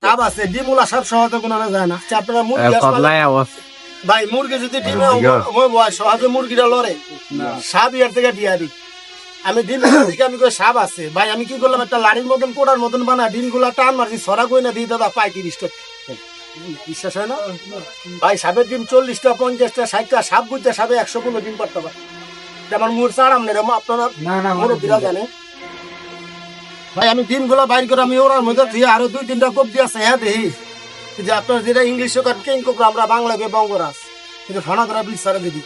সাপ আছে, ডিমুলা সাপ সহজে কোনো যায় না। আপনারা মুরগি ভাই, মুরগি যদি ডিমে সহজে মুরগিটা লড়ে, সাপ ইয়ার থেকে ডিয়ারি। আমি ডিম থেকে আমি কই সাপ আছে ভাই, আমি কি করলাম, একটা লাড়ির মতন কোড়ার মতন বানা ডিমগুলা টান মারছি, ছড়া কই না দিই দাদা পাই 30 টাকা। বিশ্বাস হয় না ভাই? সাপের ডিম 40টা 50টা 60টা, সাপ বুঝতে সাপে 115 ডিম পারতে পারে। আমার মুর চাড়াম নেই, আপনারা মুরব্বীরা জানে ভাই। আমি ডিমগুলা বাইর করে আমি ওরার মধ্যে দিয়ে আরো 2-3টা কোপ দিয়ে আছে, হ্যাঁ দেখি যে আপনার যেটা ইংলিশে কিং কোবরা, আমরা বাংলাকে বঙ্গরাজ, কিন্তু ফানা করা বিল সারা দিদি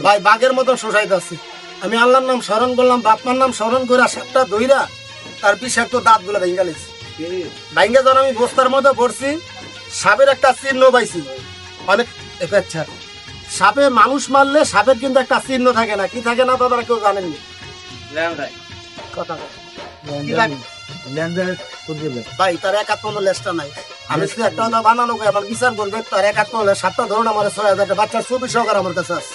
ভাই বাঘের মতো শোষাইত আছে। আমি আল্লাহর নাম স্মরণ করলাম, বাপমার নাম স্মরণ করে সাপটা ধইরা তার বিষাক্ত দাঁত গুলা ভেঙে গেছে। ভেঙে যখন আমি বস্তার মধ্যে পড়ছি, সাপের একটা চিহ্ন পাইছি অনেক। আচ্ছা, সাপে মানুষ মারলে সাপের কিন্তু একটা চিহ্ন থাকে না, কি থাকে না তারা কেউ জানেননি। কথা ভাই তার একাত্ম লেসটা নাই। আমি শুধু একটা বানানো আমার বিচার করবে, তার একাত্ম লেস 7টা ধরুন আমার 6,000 বাচ্চার 24 টাকার আমার কাছে আছে।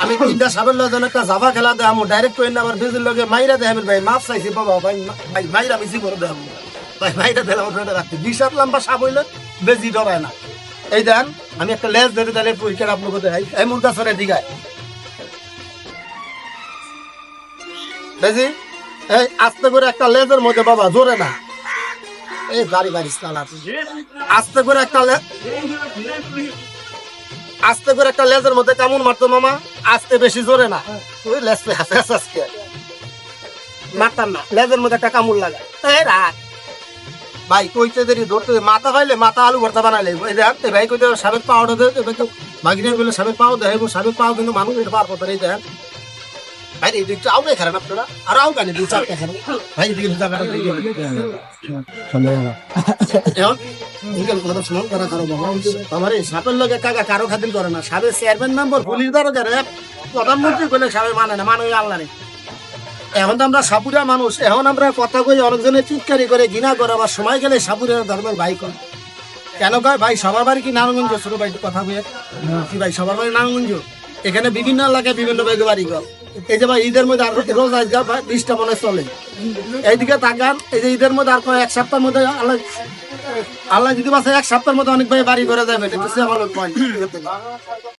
আমি 3টা সাপের লজন একটা জাভা খেলা দেয়, আমার ডাইরেক্ট কইনা আমার বেজির লগে মাইরা দেয়। ভাই মাপ চাইছি বাবা, ভাই ভাই মাইরা বেশি করে দেয় ভাই, মাইরা দিলে আমার ফ্রেন্ডে রাখতে 20 লম্বা সাপ হইলে বেজি ডরায় না। এই দেন আমি একটা লেস ধরে তাহলে পরীক্ষা আপনাকে দেয়, এই মুরগা সরে দিঘায় বেজি এই আস্তে করে একটা লেজের মধ্যে বাবা, জোরে না, এই গাড়ি গাড়ি আস্তে করে একটা আস্তে করে একটা লেজের মধ্যে কেমন মারতো মামা, আস্তে, বেশি জোরে না। ওই লেজ মারতাম না, লেজের মধ্যে একটা কামড় লাগায় রাখ ভাই। কইতে দেরি ধরতে মাথা পাইলে মাথা আলু ভর্তা বানাইলে ভাই কইতে সাবেক পাওয়াটা ভাগিনা বলে সাবেক পাও দেয়, সাবেক পাও কিন্তু মানুষ পার করতে এই দেন ভাই। এই দিকটা আউ নাই খারাপ আপনারা, আর আউ গানি 2-4 টাকা ভাই দিকে জায়গাটা দিয়ে আমারে সাপের লগে কাকা কারো খাতির করে না। সাপের চেয়ারম্যান নম্বর পুলিশ দরজা প্রধানমন্ত্রী বলে সাপে মানে না, মানুষ আল্লাহ রে। এখন তো আমরা সাপুরা মানুষ, এখন আমরা কথা কই অনেকজনের চিৎকারি করে ঘৃণা করে, আবার সময় গেলে সাপুরের ধর্মের ভাই কর কেন কয় ভাই? সবার বাড়ি কি নারায়ণগঞ্জ? ছোট ভাই কথা বলে কি ভাই, সবার বাড়ি নারায়ণগঞ্জ? এখানে বিভিন্ন এলাকায় বিভিন্ন ভাগে বাড়ি কর। এই যে ভাই ঈদের মধ্যে আর রোজ আজকে 20টা মনে চলে, এইদিকে তাকান। এই যে ঈদের মধ্যে আর 1 সপ্তাহের মধ্যে আল্লাহ যদি বাসে 1 সপ্তাহের মধ্যে অনেক ভাই বাড়ি করে যাবেন, এটা আমার